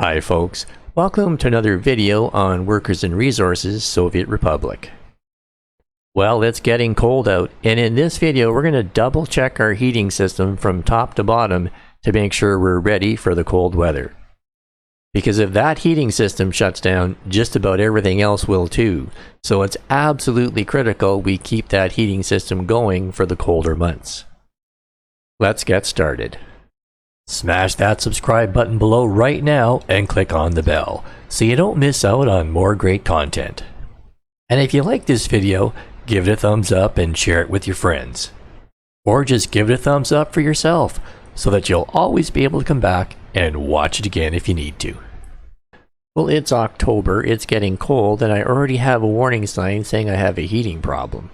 Hi folks, welcome to another video on Workers and Resources, Soviet Republic. Well, it's getting cold out, and in this video we're going to double check our heating system from top to bottom to make sure we're ready for the cold weather. Because if that heating system shuts down, just about everything else will too, so it's absolutely critical we keep that heating system going for the colder months. Let's get started. Smash that subscribe button below right now and click on the bell so you don't miss out on more great content. And if you like this video, give it a thumbs up and share it with your friends. Or just give it a thumbs up for yourself so that you'll always be able to come back and watch it again if you need to. Well, it's October, it's getting cold, and I already have a warning sign saying I have a heating problem.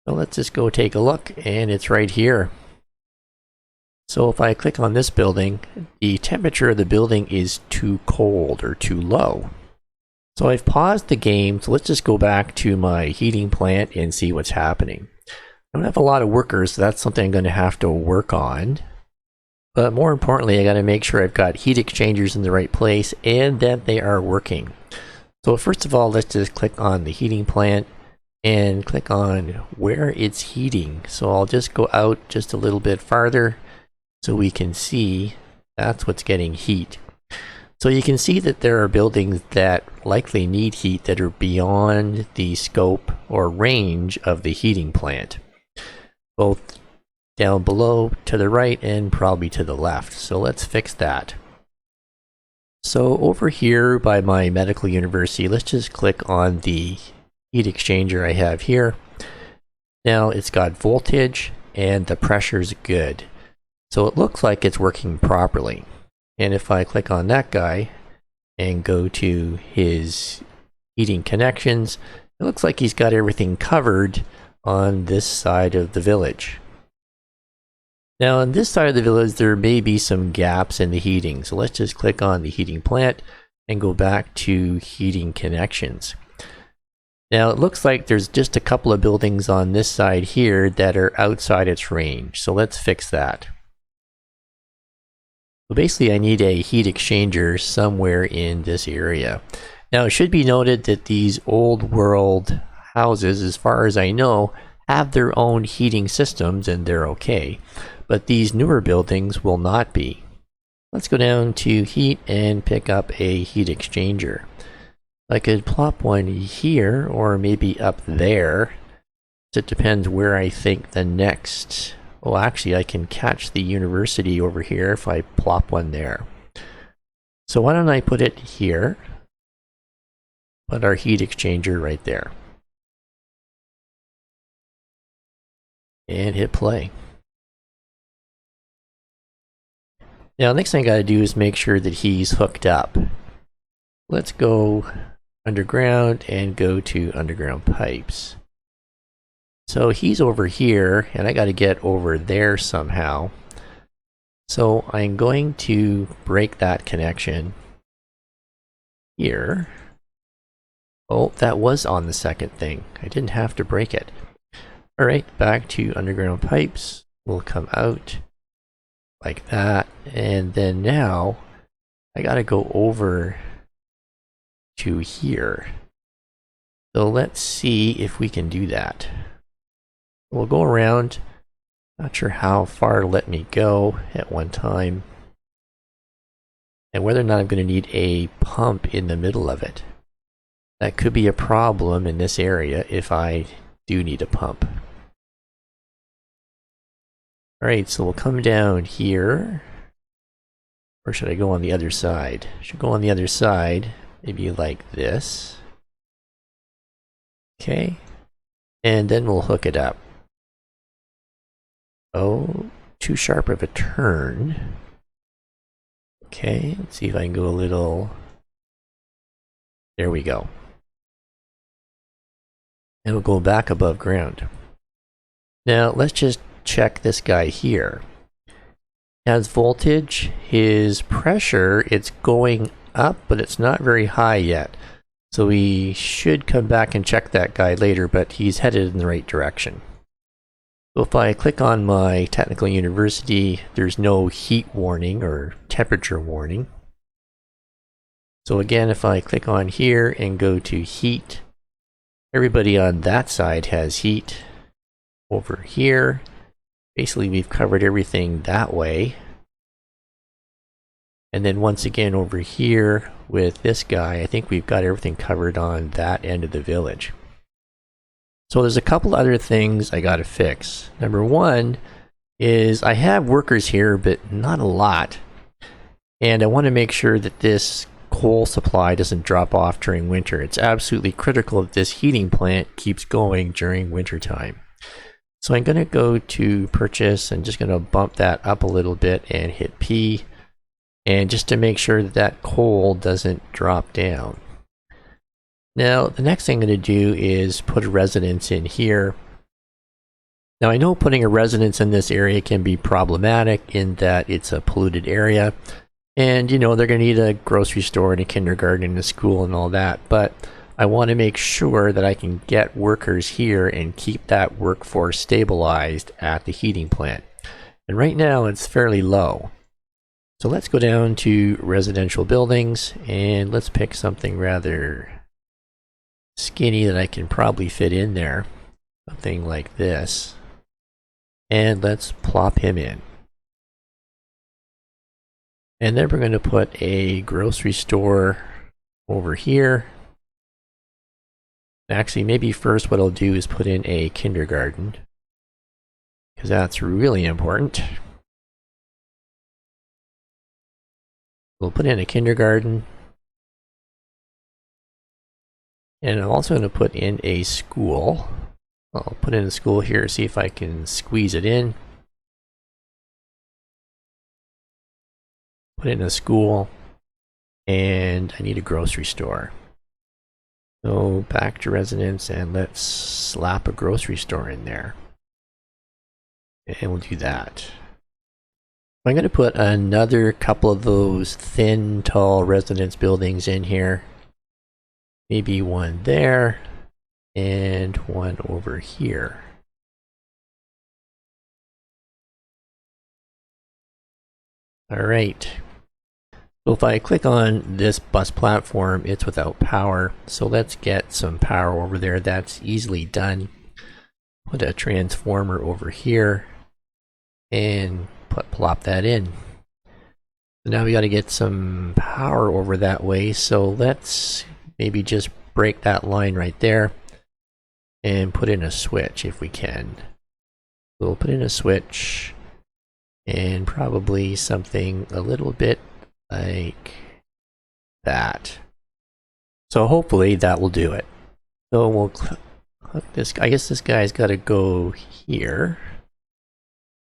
So let's just go take a look, and it's right here. So if I click on this building, the temperature of the building is too cold or too low. So I've paused the game, so let's just go back to my heating plant and see what's happening. I don't have a lot of workers, so that's something I'm going to have to work on. But more importantly, I got to make sure I've got heat exchangers in the right place and that they are working. So first of all, let's just click on the heating plant and click on where it's heating. So I'll just go out just a little bit farther, so we can see that's what's getting heat. So you can see that there are buildings that likely need heat that are beyond the scope or range of the heating plant, both down below, to the right, and probably to the left. So let's fix that. So over here by my medical university, let's just click on the heat exchanger I have here. Now it's got voltage and the pressure's good. So it looks like it's working properly. And if I click on that guy and go to his heating connections, it looks like he's got everything covered on this side of the village. Now on this side of the village, there may be some gaps in the heating. So let's just click on the heating plant and go back to heating connections. Now it looks like there's just a couple of buildings on this side here that are outside its range. So let's fix that. So basically I need a heat exchanger somewhere in this area. Now it should be noted that these old world houses, as far as I know, have their own heating systems and they're okay. But these newer buildings will not be. Let's go down to heat and pick up a heat exchanger. I could plop one here or maybe up there. It depends where I think the next... Well, actually, I can catch the university over here if I plop one there. So why don't I put it here? Put our heat exchanger right there. And hit play. Now, next thing I gotta do is make sure that he's hooked up. Let's go underground and go to underground pipes. So he's over here, and I got to get over there somehow. So I'm going to break that connection here. Oh, that was on the second thing. I didn't have to break it. Alright, back to underground pipes. We'll come out like that. And then now, I got to go over to here. So let's see if we can do that. We'll go around, not sure how far to let me go at one time, and whether or not I'm going to need a pump in the middle of it. That could be a problem in this area if I do need a pump. Alright, so we'll come down here, or should I go on the other side? I should go on the other side, maybe like this. Okay, and then we'll hook it up. Oh, too sharp of a turn. Okay, let's see if I can go a little... There we go. And we'll go back above ground. Now, let's just check this guy here. Has voltage, his pressure, it's going up, but it's not very high yet. So we should come back and check that guy later, but he's headed in the right direction. So if I click on my technical university, there's no heat warning or temperature warning. So again, if I click on here and go to heat, everybody on that side has heat. Over here, basically we've covered everything that way. And then once again over here with this guy, I think we've got everything covered on that end of the village. So there's a couple other things I gotta fix. Number one is I have workers here, but not a lot. And I want to make sure that this coal supply doesn't drop off during winter. It's absolutely critical that this heating plant keeps going during winter time. So I'm going to go to purchase and just going to bump that up a little bit and hit P. And just to make sure that that coal doesn't drop down. Now, the next thing I'm going to do is put a residence in here. Now, I know putting a residence in this area can be problematic in that it's a polluted area. And, you know, they're going to need a grocery store and a kindergarten and a school and all that. But I want to make sure that I can get workers here and keep that workforce stabilized at the heating plant. And right now, it's fairly low. So let's go down to residential buildings and let's pick something rather skinny that I can probably fit in there. Something like this. And let's plop him in. And then we're going to put a grocery store over here. Actually, maybe first what I'll do is put in a kindergarten, because that's really important. We'll put in a kindergarten. And I'm also going to put in a school. I'll put in a school here, see if I can squeeze it in. Put in a school. And I need a grocery store. So back to residence and let's slap a grocery store in there. And we'll do that. I'm going to put another couple of those thin, tall residence buildings in here. Maybe one there and one over here. All right. So if I click on this bus platform, it's without power. So let's get some power over there. That's easily done. Put a transformer over here and plop that in. So now we got to get some power over that way. So let's maybe just break that line right there and put in a switch if we can. We'll put in a switch and probably something a little bit like that. So hopefully that will do it. So we'll click this. I guess this guy's got to go here.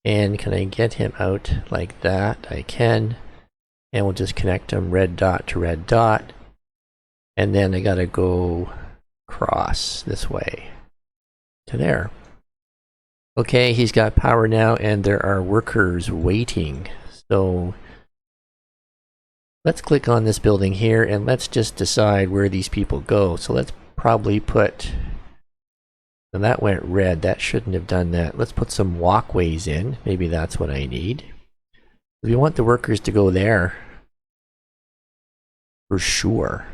And can I get him out like that? I can. And we'll just connect him red dot to red dot. And then I gotta go across this way to there. Okay, he's got power now and there are workers waiting. So let's click on this building here and let's just decide where these people go. So let's probably put, and that went red, that shouldn't have done that. Let's put some walkways in, maybe that's what I need. We want the workers to go there. For sure.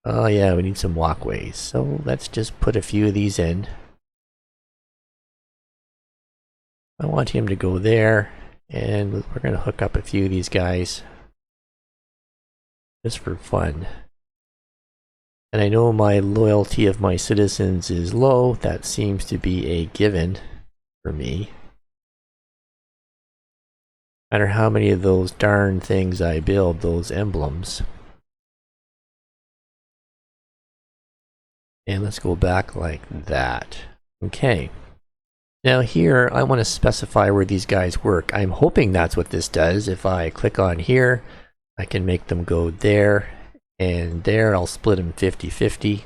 Oh yeah, we need some walkways. So let's just put a few of these in. I want him to go there, and we're going to hook up a few of these guys. Just for fun. And I know my loyalty of my citizens is low. That seems to be a given for me. No matter how many of those darn things I build, those emblems. And let's go back like that. Okay. Now here, I want to specify where these guys work. I'm hoping that's what this does. If I click on here, I can make them go there and there. I'll split them 50-50.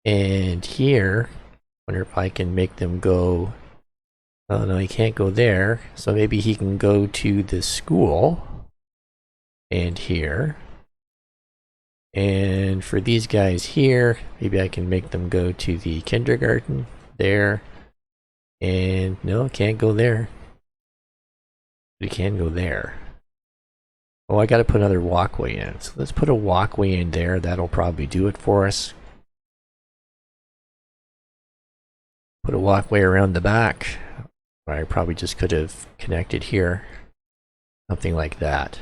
And here, I wonder if I can make them go. Oh no, he can't go there. So maybe he can go to the school. And here. And for these guys here, maybe I can make them go to the kindergarten. There. And no, can't go there. We can go there. Oh, I got to put another walkway in. So let's put a walkway in there. That'll probably do it for us. Put a walkway around the back. Or I probably just could have connected here. Something like that.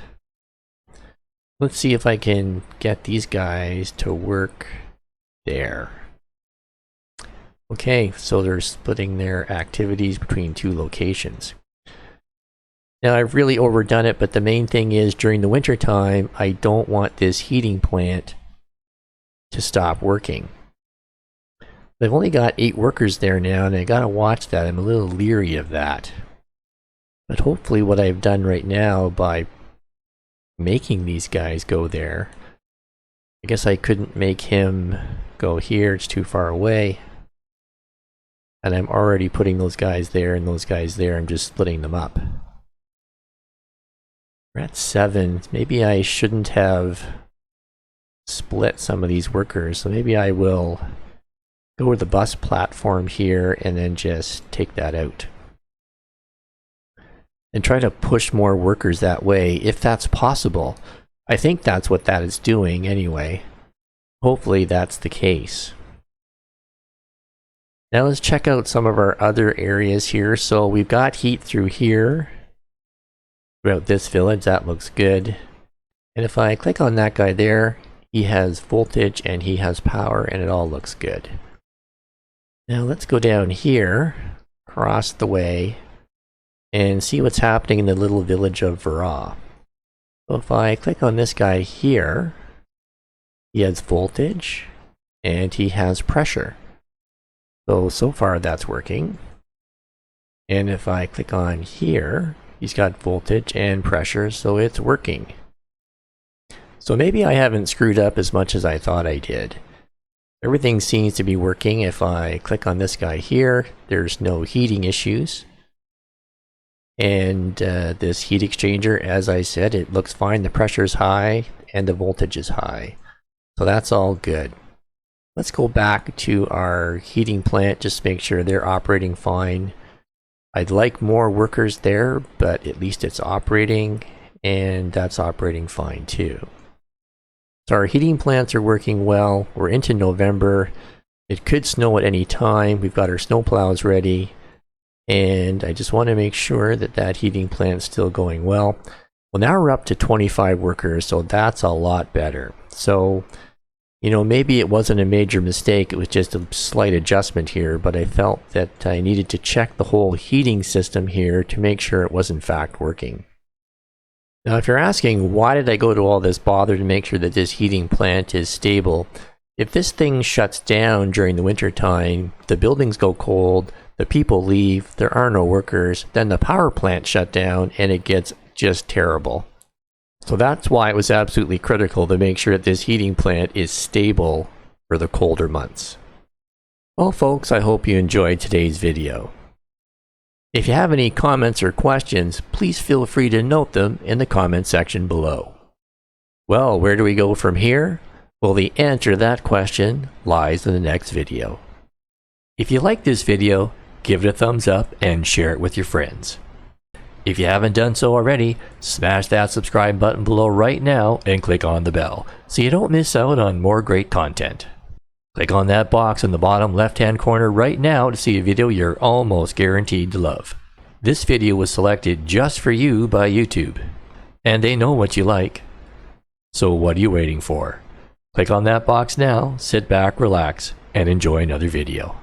Let's see if I can get these guys to work there. Okay, so they're splitting their activities between two locations. Now I've really overdone it, but the main thing is during the winter time, I don't want this heating plant to stop working. They've only got 8 workers there now, and I gotta watch that. I'm a little leery of that. But hopefully what I've done right now by making these guys go there, I guess I couldn't make him go here, it's too far away. And I'm already putting those guys there and those guys there, I'm just splitting them up. We're at 7, maybe I shouldn't have split some of these workers, so maybe I will go with the bus platform here and then just take that out. And try to push more workers that way, if that's possible. I think that's what that is doing anyway. Hopefully that's the case. Now let's check out some of our other areas here. So we've got heat through here. Throughout this village, that looks good. And if I click on that guy there, he has voltage and he has power and it all looks good. Now let's go down here, across the way, and see what's happening in the little village of Vara. So if I click on this guy here, he has voltage and he has pressure. So far that's working. And if I click on here, he's got voltage and pressure, so it's working. So maybe I haven't screwed up as much as I thought I did. Everything seems to be working. If I click on this guy here, there's no heating issues. And this heat exchanger, as I said, it looks fine. The pressure is high and the voltage is high. So that's all good. Let's go back to our heating plant, just make sure they're operating fine. I'd like more workers there, but at least it's operating, and that's operating fine too. So our heating plants are working well. We're into November. It could snow at any time. We've got our snow plows ready. And I just want to make sure that that heating plant's still going well. Well, now we're up to 25 workers, so that's a lot better. So, you know, maybe it wasn't a major mistake, it was just a slight adjustment here, but I felt that I needed to check the whole heating system here to make sure it was in fact working. Now, if you're asking, why did I go to all this bother to make sure that this heating plant is stable? If this thing shuts down during the winter time, the buildings go cold, the people leave, there are no workers, then the power plant shut down and it gets just terrible. So that's why it was absolutely critical to make sure that this heating plant is stable for the colder months. Well folks, I hope you enjoyed today's video. If you have any comments or questions, please feel free to note them in the comment section below. Well, where do we go from here? Well, the answer to that question lies in the next video. If you like this video, give it a thumbs up and share it with your friends. If you haven't done so already, smash that subscribe button below right now and click on the bell so you don't miss out on more great content. Click on that box in the bottom left-hand corner right now to see a video you're almost guaranteed to love. This video was selected just for you by YouTube, and they know what you like. So what are you waiting for? Click on that box now, sit back, relax, and enjoy another video.